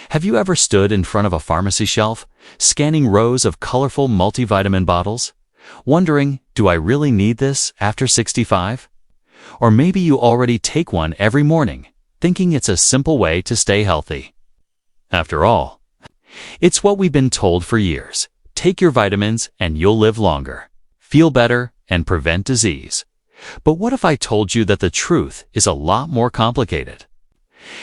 Have you ever stood in front of a pharmacy shelf, scanning rows of colorful multivitamin bottles, wondering, do I really need this after 65? Or maybe you already take one every morning, thinking it's a simple way to stay healthy. After all, it's what we've been told for years. Take your vitamins and you'll live longer, feel better, and prevent disease. But what if I told you that the truth is a lot more complicated?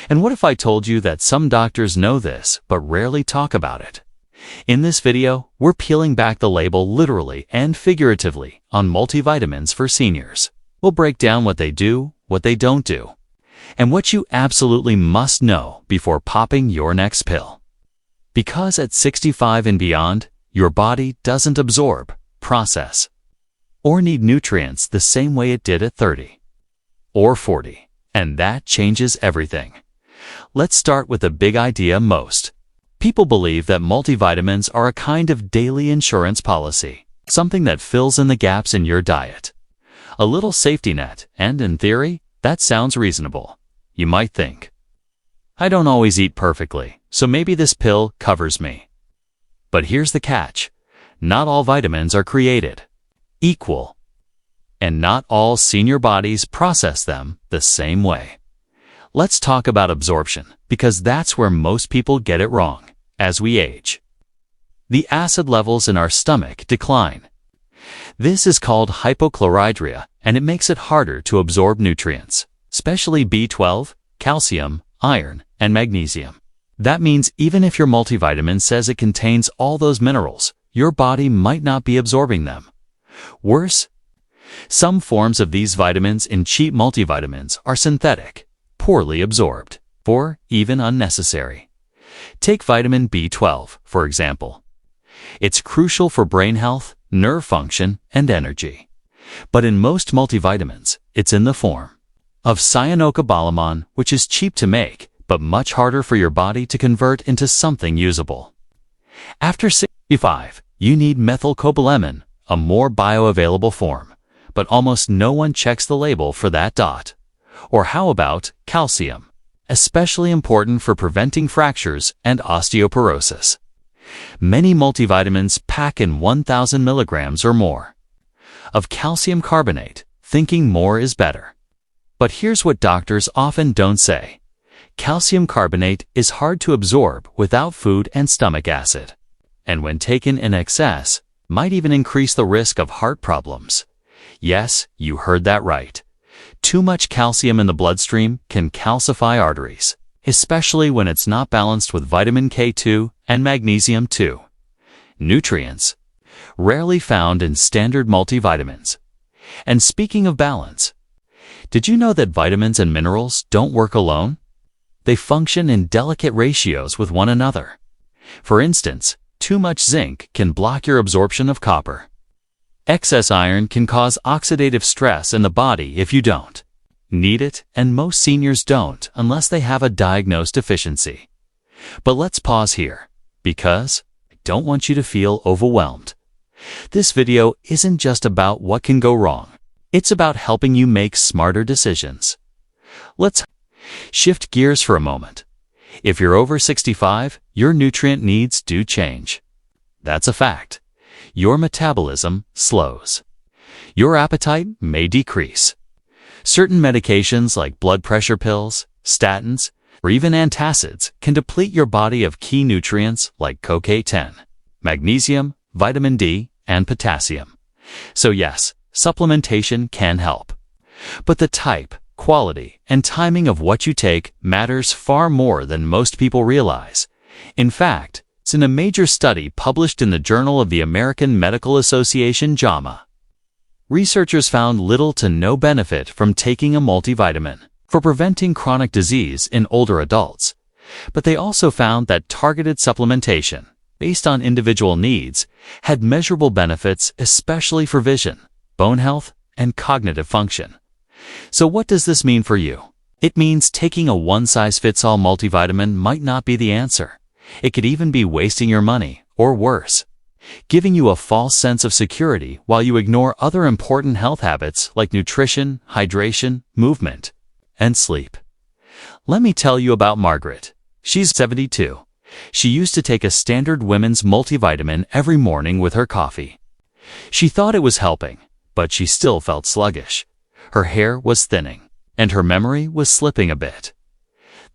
And what if I told you that some doctors know this but rarely talk about it? In this video, we're peeling back the label literally and figuratively on multivitamins for seniors. We'll break down what they do, what they don't do, and what you absolutely must know before popping your next pill. Because at 65 and beyond, your body doesn't absorb, process, or need nutrients the same way it did at 30 or 40, and that changes everything. Let's start with a big idea. Most people believe that multivitamins are a kind of daily insurance policy, something that fills in the gaps in your diet. A little safety net, and in theory, that sounds reasonable. You might think, I don't always eat perfectly, so maybe this pill covers me. But here's the catch. Not all vitamins are created equal, and not all senior bodies process them the same way. Let's talk about absorption, because that's where most people get it wrong. As we age, the acid levels in our stomach decline. This is called hypochlorhydria, and it makes it harder to absorb nutrients, especially B12, calcium, iron, and magnesium. That means even if your multivitamin says it contains all those minerals, your body might not be absorbing them. Worse, some forms of these vitamins in cheap multivitamins are synthetic, poorly absorbed, or even unnecessary. Take vitamin B12, for example. It's crucial for brain health, nerve function, and energy. But in most multivitamins, it's in the form of cyanocobalamin, which is cheap to make, but much harder for your body to convert into something usable. After 65, you need methylcobalamin, a more bioavailable form, but almost no one checks the label for that dot. Or how about calcium, especially important for preventing fractures and osteoporosis? Many multivitamins pack in 1,000 milligrams or more of calcium carbonate, thinking more is better. But here's what doctors often don't say. Calcium carbonate is hard to absorb without food and stomach acid, and when taken in excess, might even increase the risk of heart problems. Yes, you heard that right. Too much calcium in the bloodstream can calcify arteries, especially when it's not balanced with vitamin K2 and magnesium 2, nutrients rarely found in standard multivitamins. And speaking of balance, did you know that vitamins and minerals don't work alone? They function in delicate ratios with one another. For instance, too much zinc can block your absorption of copper. Excess iron can cause oxidative stress in the body if you don't need it, and most seniors don't unless they have a diagnosed deficiency. But let's pause here, because I don't want you to feel overwhelmed. This video isn't just about what can go wrong. It's about helping you make smarter decisions. Let's shift gears for a moment. If you're over 65, your nutrient needs do change. That's a fact. Your metabolism slows. Your appetite may decrease. Certain medications like blood pressure pills, statins, or even antacids can deplete your body of key nutrients like CoQ10, magnesium, vitamin D, and potassium. So yes, supplementation can help. But the type, quality, and timing of what you take matters far more than most people realize. In fact, it's in a major study published in the Journal of the American Medical Association JAMA. Researchers found little to no benefit from taking a multivitamin for preventing chronic disease in older adults, but they also found that targeted supplementation, based on individual needs, had measurable benefits, especially for vision, bone health, and cognitive function. So what does this mean for you? It means taking a one-size-fits-all multivitamin might not be the answer. It could even be wasting your money, or worse, giving you a false sense of security while you ignore other important health habits like nutrition, hydration, movement, and sleep. Let me tell you about Margaret. She's 72, She used to take a standard women's multivitamin every morning with her coffee. She thought it was helping, but she still felt sluggish. Her hair was thinning, and her memory was slipping a bit.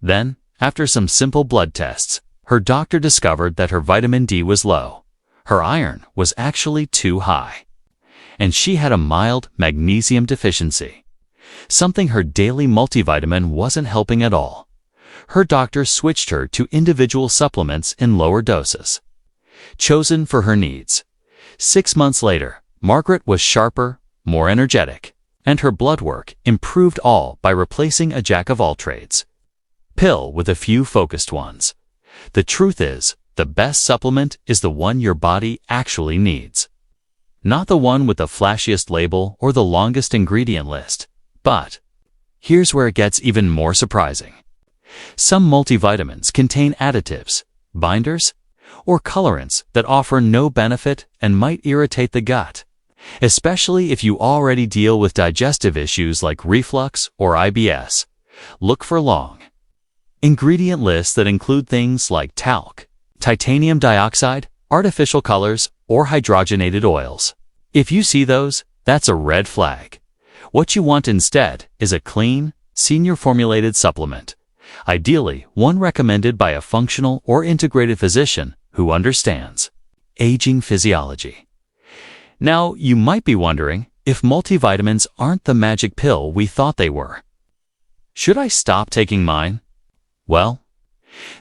Then, after some simple blood tests, her doctor discovered that her vitamin D was low. Her iron was actually too high. And she had a mild magnesium deficiency, something her daily multivitamin wasn't helping at all. Her doctor switched her to individual supplements in lower doses, chosen for her needs. 6 months later, Margaret was sharper, more energetic, and her blood work improved, all by replacing a jack-of-all-trades pill with a few focused ones. The truth is, the best supplement is the one your body actually needs. Not the one with the flashiest label or the longest ingredient list. But here's where it gets even more surprising. Some multivitamins contain additives, binders, or colorants that offer no benefit and might irritate the gut, especially if you already deal with digestive issues like reflux or IBS. Look for long ingredient lists that include things like talc, titanium dioxide, artificial colors, or hydrogenated oils. If you see those, that's a red flag. What you want instead is a clean, senior-formulated supplement, ideally one recommended by a functional or integrated physician who understands aging physiology. Now, you might be wondering if multivitamins aren't the magic pill we thought they were. Should I stop taking mine? Well,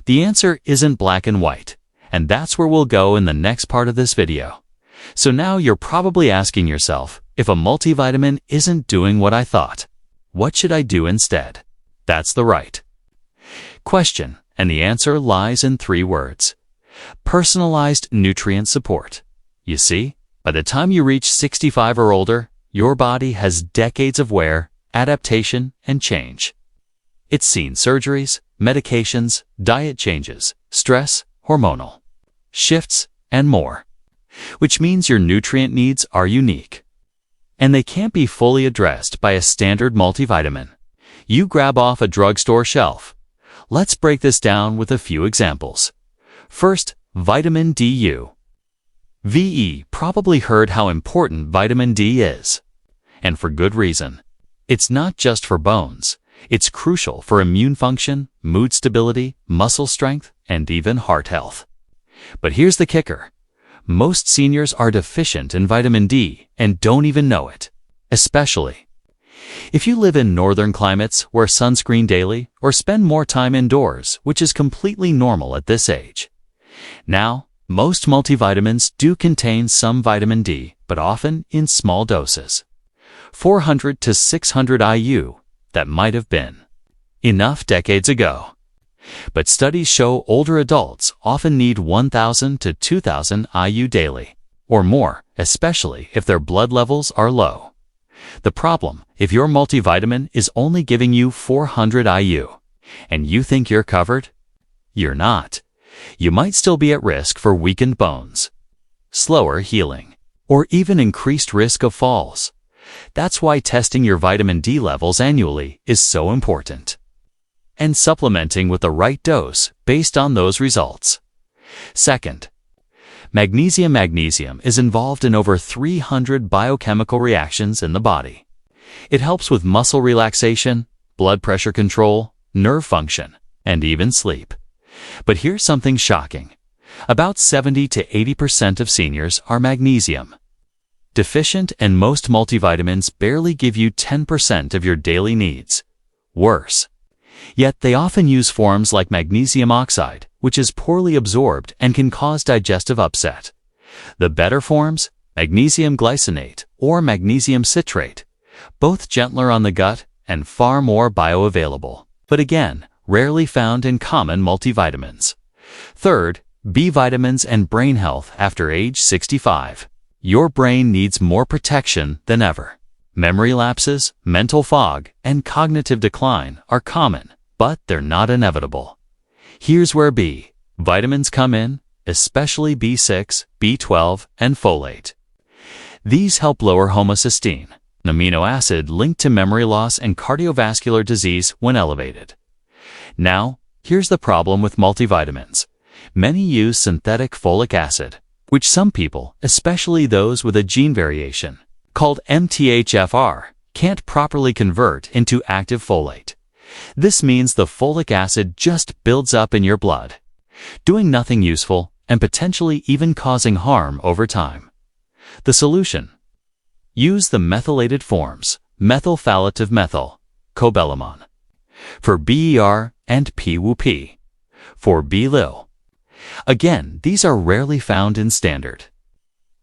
the answer isn't black and white, and that's where we'll go in the next part of this video. So now you're probably asking yourself, if a multivitamin isn't doing what I thought, what should I do instead? That's the right question, and the answer lies in 3 words. Personalized nutrient support. You see, by the time you reach 65 or older, your body has decades of wear, adaptation, and change. It's seen surgeries, medications, diet changes, stress, hormonal shifts, and more, which means your nutrient needs are unique. And they can't be fully addressed by a standard multivitamin you grab off a drugstore shelf. Let's break this down with a few examples. First, vitamin D. VE probably heard how important vitamin D is. And for good reason. It's not just for bones. It's crucial for immune function, mood stability, muscle strength, and even heart health. But here's the kicker. Most seniors are deficient in vitamin D and don't even know it, especially if you live in northern climates, wear sunscreen daily, or spend more time indoors, which is completely normal at this age. Now, most multivitamins do contain some vitamin D, but often in small doses. 400 to 600 IU, that might have been enough decades ago. But studies show older adults often need 1,000 to 2,000 IU daily, or more, especially if their blood levels are low. The problem, if your multivitamin is only giving you 400 IU, and you think you're covered, you're not. You might still be at risk for weakened bones, slower healing, or even increased risk of falls. That's why testing your vitamin D levels annually is so important, and supplementing with the right dose based on those results. Second, magnesium. Magnesium is involved in over 300 biochemical reactions in the body. It helps with muscle relaxation, blood pressure control, nerve function, and even sleep. But here's something shocking. About 70 to 80% of seniors are magnesium deficient, and most multivitamins barely give you 10% of your daily needs. Worse, yet they often use forms like magnesium oxide, which is poorly absorbed and can cause digestive upset. The better forms, magnesium glycinate or magnesium citrate, both gentler on the gut and far more bioavailable, but again, rarely found in common multivitamins. Third, B vitamins and brain health after age 65. Your brain needs more protection than ever. Memory lapses, mental fog, and cognitive decline are common, but they're not inevitable. Here's where B vitamins come in, especially B6, B12, and folate. These help lower homocysteine, an amino acid linked to memory loss and cardiovascular disease when elevated. Now, here's the problem with multivitamins. Many use synthetic folic acid, which some people, especially those with a gene variation, called MTHFR, can't properly convert into active folate. This means the folic acid just builds up in your blood, doing nothing useful and potentially even causing harm over time. The solution: use the methylated forms, methylphthalative methyl, cobalamin, for BER and PWP, for BLIL. Again, these are rarely found in standard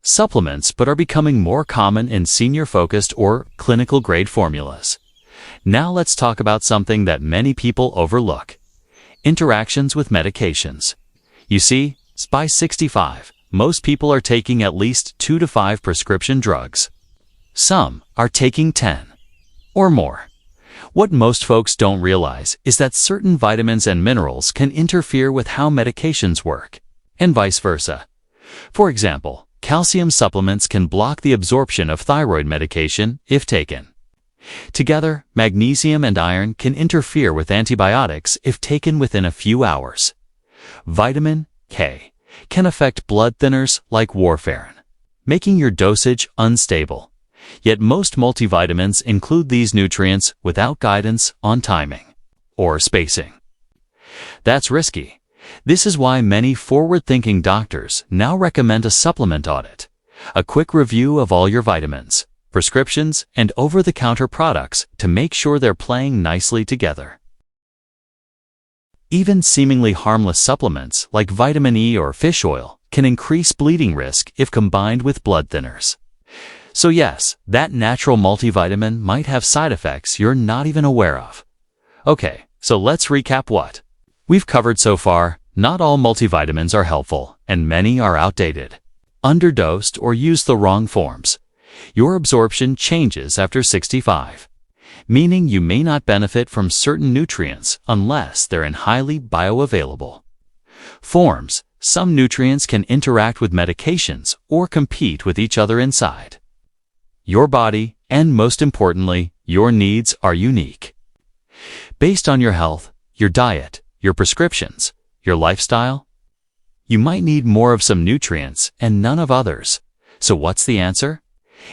supplements but are becoming more common in senior-focused or clinical-grade formulas. Now let's talk about something that many people overlook: interactions with medications. You see, by 65, most people are taking at least 2 to 5 prescription drugs. Some are taking 10 or more. What most folks don't realize is that certain vitamins and minerals can interfere with how medications work, and vice versa. For example, calcium supplements can block the absorption of thyroid medication if taken. Together, magnesium and iron can interfere with antibiotics if taken within a few hours. Vitamin K can affect blood thinners like warfarin, making your dosage unstable. Yet most multivitamins include these nutrients without guidance on timing or spacing. That's risky. This is why many forward-thinking doctors now recommend a supplement audit, a quick review of all your vitamins, prescriptions, and over-the-counter products to make sure they're playing nicely together. Even seemingly harmless supplements like vitamin E or fish oil can increase bleeding risk if combined with blood thinners. So yes, that natural multivitamin might have side effects you're not even aware of. Okay, so let's recap what we've covered so far. Not all multivitamins are helpful, and many are outdated, underdosed, or use the wrong forms. Your absorption changes after 65, meaning you may not benefit from certain nutrients unless they're in highly bioavailable forms. Some nutrients can interact with medications or compete with each other inside your body, and most importantly, your needs are unique. Based on your health, your diet, your prescriptions, your lifestyle, you might need more of some nutrients and none of others. So what's the answer?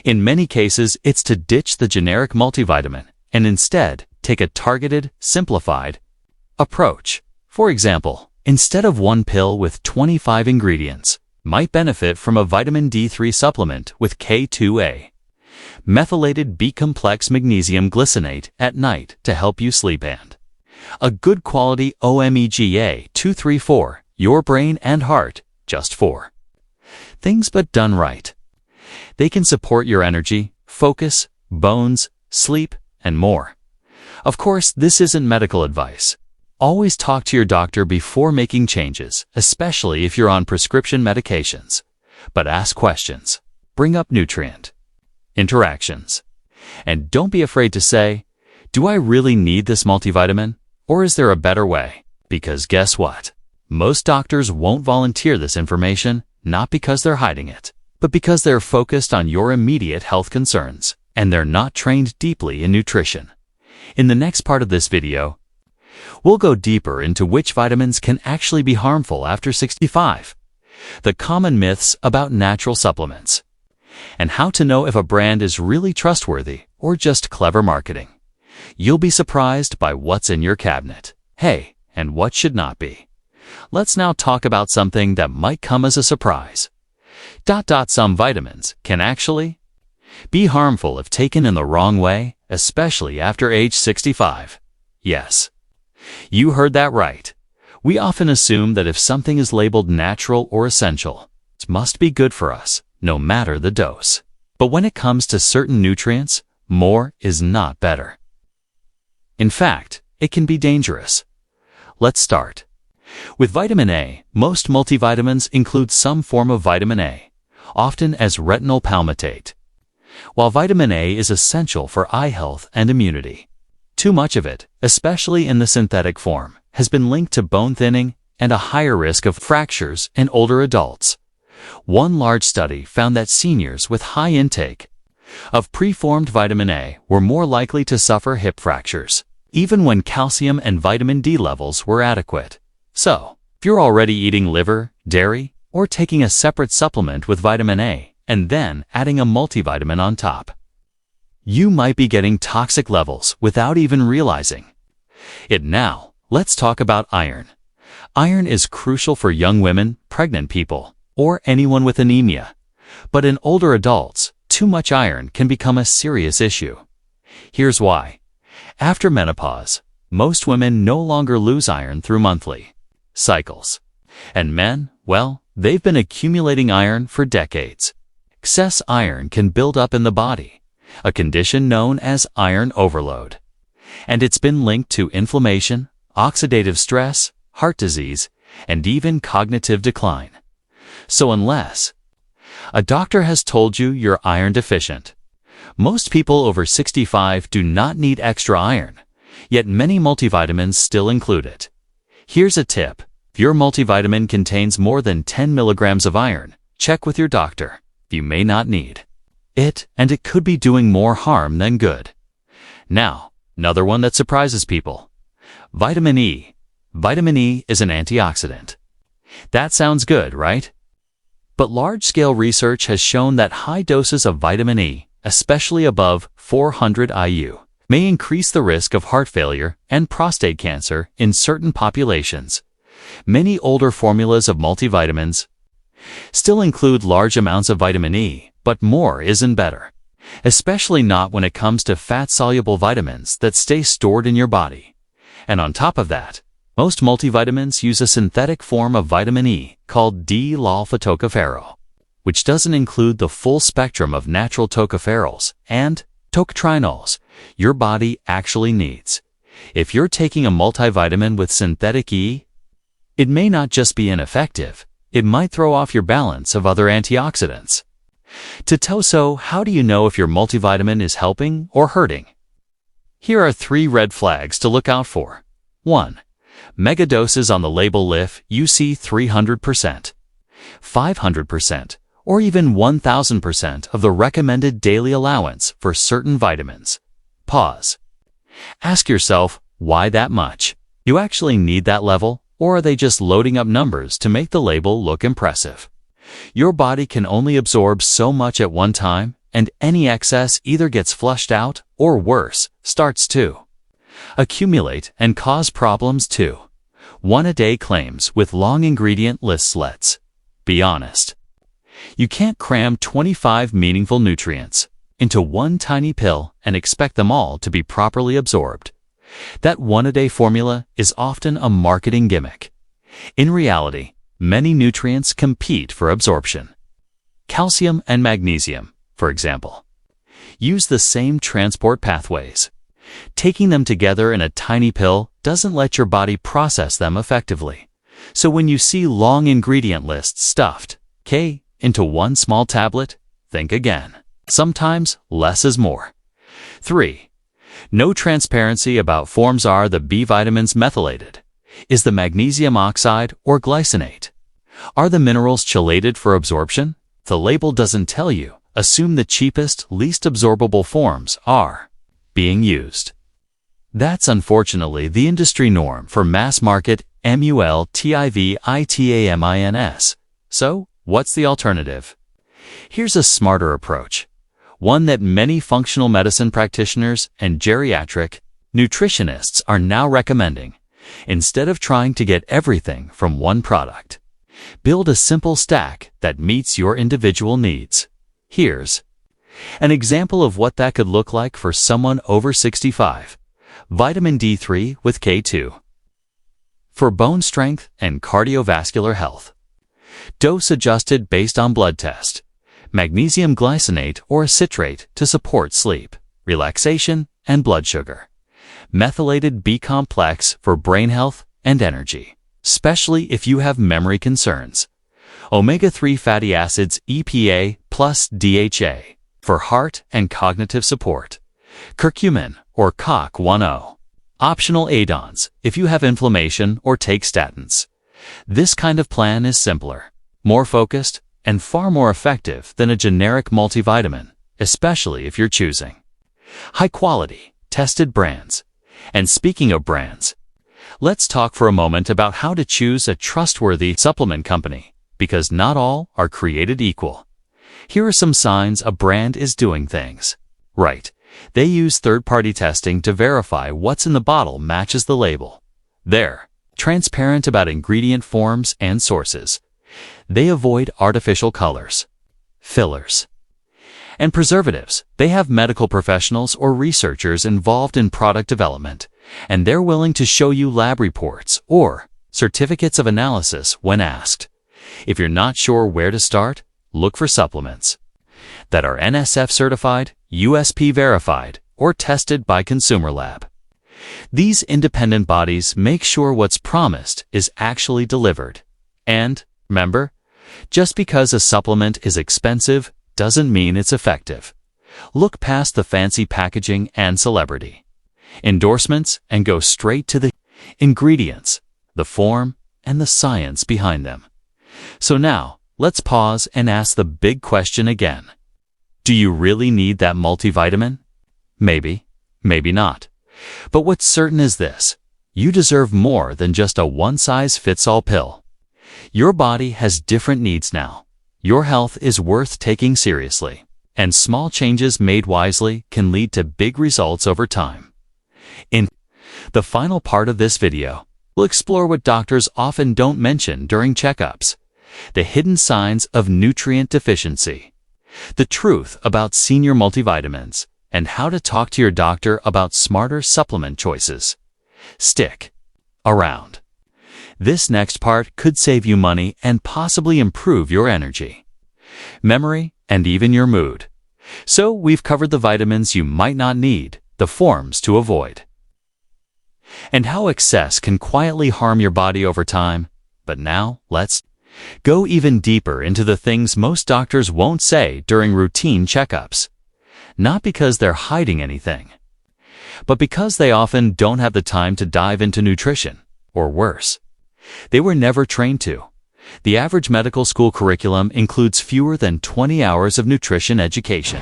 In many cases, it's to ditch the generic multivitamin and instead take a targeted, simplified approach. For example, instead of one pill with 25 ingredients, might benefit from a vitamin D3 supplement with K2A, methylated B-complex magnesium glycinate at night to help you sleep, and a good quality omega 234, your brain and heart, just 4 things, but done right. They can support your energy, focus, bones, sleep, and more. Of course, this isn't medical advice. Always talk to your doctor before making changes, especially if you're on prescription medications. But ask questions. Bring up nutrient interactions. And don't be afraid to say, do I really need this multivitamin? Or is there a better way? Because guess what? Most doctors won't volunteer this information, not because they're hiding it, but because they're focused on your immediate health concerns, and they're not trained deeply in nutrition. In the next part of this video, we'll go deeper into which vitamins can actually be harmful after 65, the common myths about natural supplements, and how to know if a brand is really trustworthy or just clever marketing. You'll be surprised by what's in your cabinet. Hey, and what should not be. Let's now talk about something that might come as a surprise. Some vitamins can actually be harmful if taken in the wrong way, especially after age 65. Yes, you heard that right. We often assume that if something is labeled natural or essential, it must be good for us, no matter the dose. But when it comes to certain nutrients, more is not better. In fact, it can be dangerous. Let's start with vitamin A. Most multivitamins include some form of vitamin A, often as retinol palmitate. While vitamin A is essential for eye health and immunity, too much of it, especially in the synthetic form, has been linked to bone thinning and a higher risk of fractures in older adults. One large study found that seniors with high intake of preformed vitamin A were more likely to suffer hip fractures, even when calcium and vitamin D levels were adequate. So, If you're already eating liver, dairy, or taking a separate supplement with vitamin A, and then adding a multivitamin on top, you might be getting toxic levels without even realizing it. Now, let's talk about iron. Iron is crucial for young women, pregnant people, or anyone with anemia. But in older adults, too much iron can become a serious issue. Here's why. After menopause, most women no longer lose iron through monthly cycles. And men, well, they've been accumulating iron for decades. Excess iron can build up in the body, a condition known as iron overload. And it's been linked to inflammation, oxidative stress, heart disease, and even cognitive decline. So unless a doctor has told you you're iron deficient, most people over 65 do not need extra iron, yet many multivitamins still include it. Here's a tip. If your multivitamin contains more than 10 milligrams of iron, check with your doctor. You may not need it, and it could be doing more harm than good. Now, another one that surprises people. Vitamin E. Vitamin E is an antioxidant. That sounds good, right? But large-scale research has shown that high doses of vitamin E, especially above 400 IU, may increase the risk of heart failure and prostate cancer in certain populations. Many older formulas of multivitamins still include large amounts of vitamin E, but more isn't better, especially not when it comes to fat-soluble vitamins that stay stored in your body. And on top of that, most multivitamins use a synthetic form of vitamin E called D-lol-tocopherol, which doesn't include the full spectrum of natural tocopherols and tocotrienols your body actually needs. If you're taking a multivitamin with synthetic E, it may not just be ineffective, it might throw off your balance of other antioxidants. So how do you know if your multivitamin is helping or hurting? Here are 3 red flags to look out for. 1. Mega doses on the label if you see 300%, 500%, or even 1000% of the recommended daily allowance for certain vitamins. Pause. Ask yourself, why that much? Do you actually need that level, or are they just loading up numbers to make the label look impressive? Your body can only absorb so much at one time, and any excess either gets flushed out or, worse, starts to accumulate and cause problems too. One-a-day claims with long ingredient lists. Let's be honest. You can't cram 25 meaningful nutrients into one tiny pill and expect them all to be properly absorbed. That one-a-day formula is often a marketing gimmick. In reality, many nutrients compete for absorption. Calcium and magnesium, for example, use the same transport pathways. Taking them together in a tiny pill doesn't let your body process them effectively. So when you see long ingredient lists stuffed into one small tablet, think again. Sometimes less is more. 3. No transparency about forms. Are the B vitamins methylated? Is the magnesium oxide or glycinate? Are the minerals chelated for absorption? If the label doesn't tell you, assume the cheapest, least absorbable forms are being used. That's unfortunately the industry norm for mass market multivitamins. So, what's the alternative? Here's a smarter approach, one that many functional medicine practitioners and geriatric nutritionists are now recommending. Instead of trying to get everything from one product, build a simple stack that meets your individual needs. Here's an example of what that could look like for someone over 65. Vitamin D3 with K2 for bone strength and cardiovascular health. Dose adjusted based on blood test. Magnesium glycinate or citrate to support sleep, relaxation, and blood sugar. Methylated B complex for brain health and energy, especially if you have memory concerns. Omega-3 fatty acids EPA plus DHA for heart and cognitive support. Curcumin or COQ10. Optional add-ons if you have inflammation or take statins. This kind of plan is simpler, more focused, and far more effective than a generic multivitamin, especially if you're choosing high-quality, tested brands. And speaking of brands, Let's talk for a moment about how to choose a trustworthy supplement company, because not all are created equal. Here are some signs a brand is doing things right. They use third-party testing to verify what's in the bottle matches the label. They're transparent about ingredient forms and sources. They avoid artificial colors, fillers, and preservatives. They have medical professionals or researchers involved in product development, and they're willing to show you lab reports or certificates of analysis when asked. If you're not sure where to start, look for supplements that are NSF certified, USP verified, or tested by Consumer Lab. These independent bodies make sure what's promised is actually delivered. And, remember, just because a supplement is expensive doesn't mean it's effective. Look past the fancy packaging and celebrity endorsements and go straight to the ingredients, the form, and the science behind them. So now, let's pause and ask the big question again. Do you really need that multivitamin? Maybe, maybe not. But what's certain is this: you deserve more than just a one-size-fits-all pill. Your body has different needs now. Your health is worth taking seriously, and small changes made wisely can lead to big results over time. In the final part of this video, we'll explore what doctors often don't mention during checkups: the hidden signs of nutrient deficiency, the truth about senior multivitamins, and how to talk to your doctor about smarter supplement choices. Stick around. This next part could save you money and possibly improve your energy, memory, and even your mood. So we've covered the vitamins you might not need, the forms to avoid, and how excess can quietly harm your body over time. But now, let's go even deeper into the things most doctors won't say during routine checkups. Not because they're hiding anything, but because they often don't have the time to dive into nutrition, or worse, they were never trained to. The average medical school curriculum includes fewer than 20 hours of nutrition education.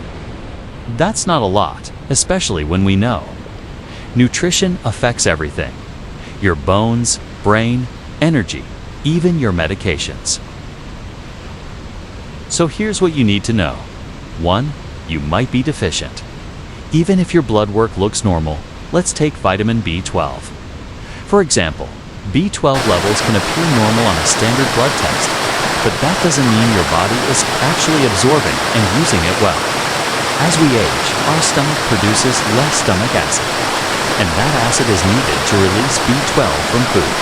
That's not a lot, especially when we know nutrition affects everything: your bones, brain, energy, even your medications. So here's what you need to know. 1. You might be deficient. Even if your blood work looks normal, let's take vitamin B12. For example, B12 levels can appear normal on a standard blood test, but that doesn't mean your body is actually absorbing and using it well. As we age, our stomach produces less stomach acid, and that acid is needed to release B12 from food.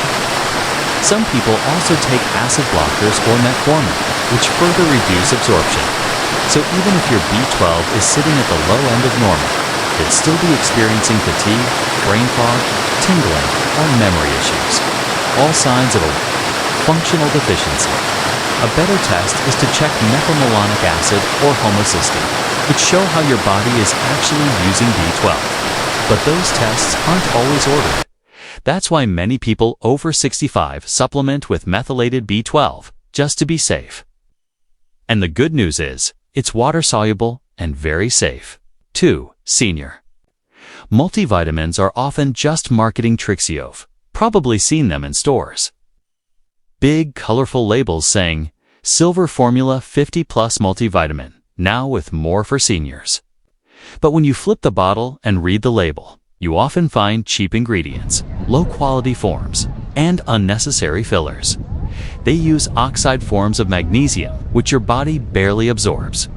Some people also take acid blockers or metformin, which further reduce absorption. So even if your B12 is sitting at the low end of normal, you'd still be experiencing fatigue, brain fog, tingling, or memory issues. All signs of a functional deficiency. A better test is to check methylmalonic acid or homocysteine, which show how your body is actually using B12. But those tests aren't always ordered. That's why many people over 65 supplement with methylated B12, just to be safe. And the good news is, it's water-soluble and very safe. 2. Senior multivitamins are often just marketing tricks. You've probably seen them in stores. Big, colorful labels saying, Silver Formula 50 Plus Multivitamin, now with more for seniors. But when you flip the bottle and read the label, you often find cheap ingredients, low-quality forms, and unnecessary fillers. They use oxide forms of magnesium, which your body barely absorbs.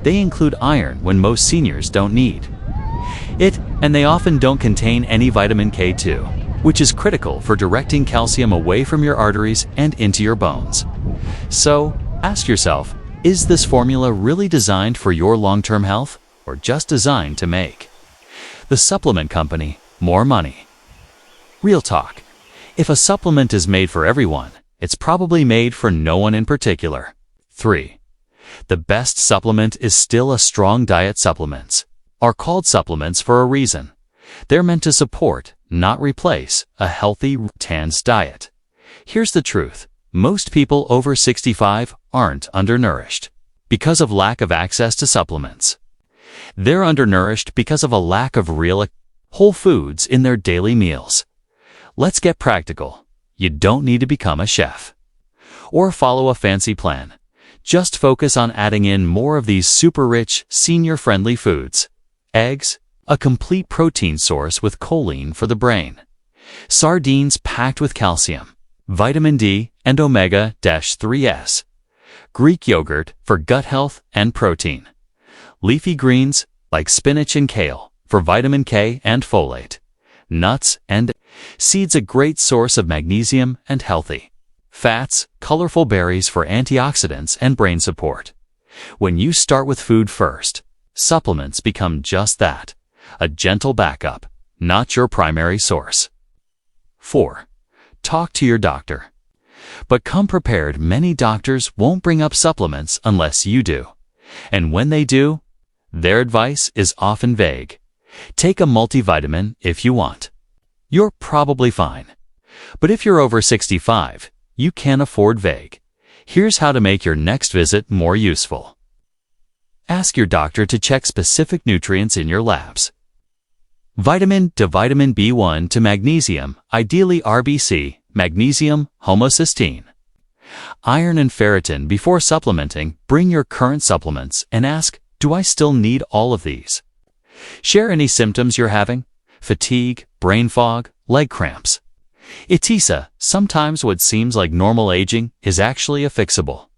They include iron when most seniors don't need it, and they often don't contain any vitamin K2, which is critical for directing calcium away from your arteries and into your bones. So, ask yourself, is this formula really designed for your long-term health, or just designed to make the supplement company more money? Real talk. If a supplement is made for everyone, it's probably made for no one in particular. 3. The best supplement is still a strong diet. Supplements are called supplements for a reason. They're meant to support, not replace, a healthy, TANS diet. Here's the truth. Most people over 65 aren't undernourished because of lack of access to supplements. They're undernourished because of a lack of real whole foods in their daily meals. Let's get practical. You don't need to become a chef or follow a fancy plan. Just focus on adding in more of these super-rich, senior-friendly foods. Eggs, a complete protein source with choline for the brain. Sardines packed with calcium, vitamin D, and omega-3s. Greek yogurt for gut health and protein. Leafy greens, like spinach and kale, for vitamin K and folate. Nuts and seeds, a great source of magnesium and healthy. Fats, colorful berries for antioxidants and brain support. When you start with food first, supplements become just that, a gentle backup, not your primary source. 4. Talk to your doctor. But come prepared. Many doctors won't bring up supplements unless you do. And when they do, their advice is often vague. Take a multivitamin if you want. You're probably fine. But if you're over 65, you can't afford vague. Here's how to make your next visit more useful. Ask your doctor to check specific nutrients in your labs. Vitamin to vitamin B1 to magnesium, ideally RBC, magnesium, homocysteine. Iron and ferritin before supplementing. Bring your current supplements and ask, do I still need all of these? Share any symptoms you're having: fatigue, brain fog, leg cramps. ETISA, sometimes what seems like normal aging is actually a fixable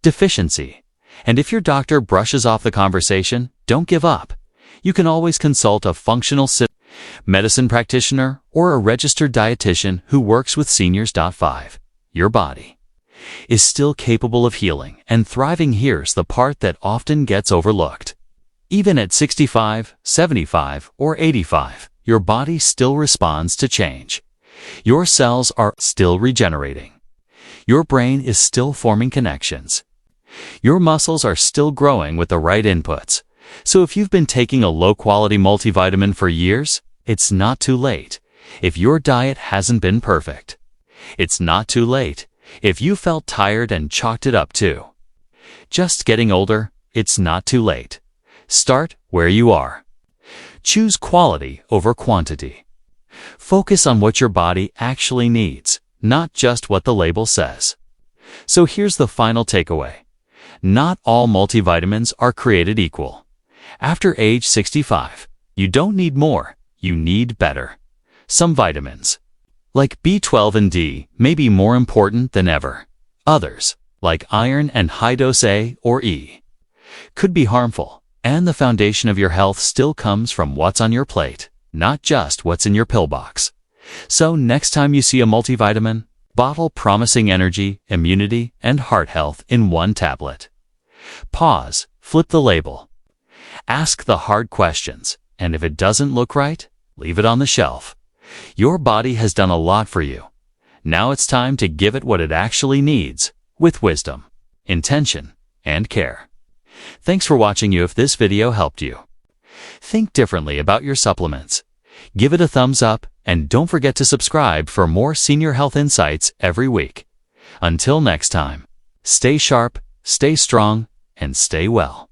deficiency. And if your doctor brushes off the conversation, don't give up. You can always consult a functional medicine practitioner or a registered dietitian who works with seniors. 5. Your body is still capable of healing and thriving. Here's the part that often gets overlooked. Even at 65, 75, or 85, your body still responds to change. Your cells are still regenerating. Your brain is still forming connections. Your muscles are still growing with the right inputs. So if you've been taking a low-quality multivitamin for years, it's not too late. If your diet hasn't been perfect, it's not too late. If you felt tired and chalked it up to just getting older, it's not too late. Start where you are. Choose quality over quantity. Focus on what your body actually needs, not just what the label says. So here's the final takeaway. Not all multivitamins are created equal. After age 65, you don't need more, you need better. Some vitamins, like B12 and D, may be more important than ever. Others, like iron and high-dose A or E, could be harmful. And the foundation of your health still comes from what's on your plate, not just what's in your pill box. So next time you see a multivitamin bottle promising energy, immunity, and heart health in one tablet, pause, flip the label, ask the hard questions, and if it doesn't look right, leave it on the shelf. Your body has done a lot for you. Now it's time to give it what it actually needs, with wisdom, intention, and care. Thanks for watching. If this video helped you think differently about your supplements, give it a thumbs up and don't forget to subscribe for more senior health insights every week. Until next time, stay sharp, stay strong, and stay well.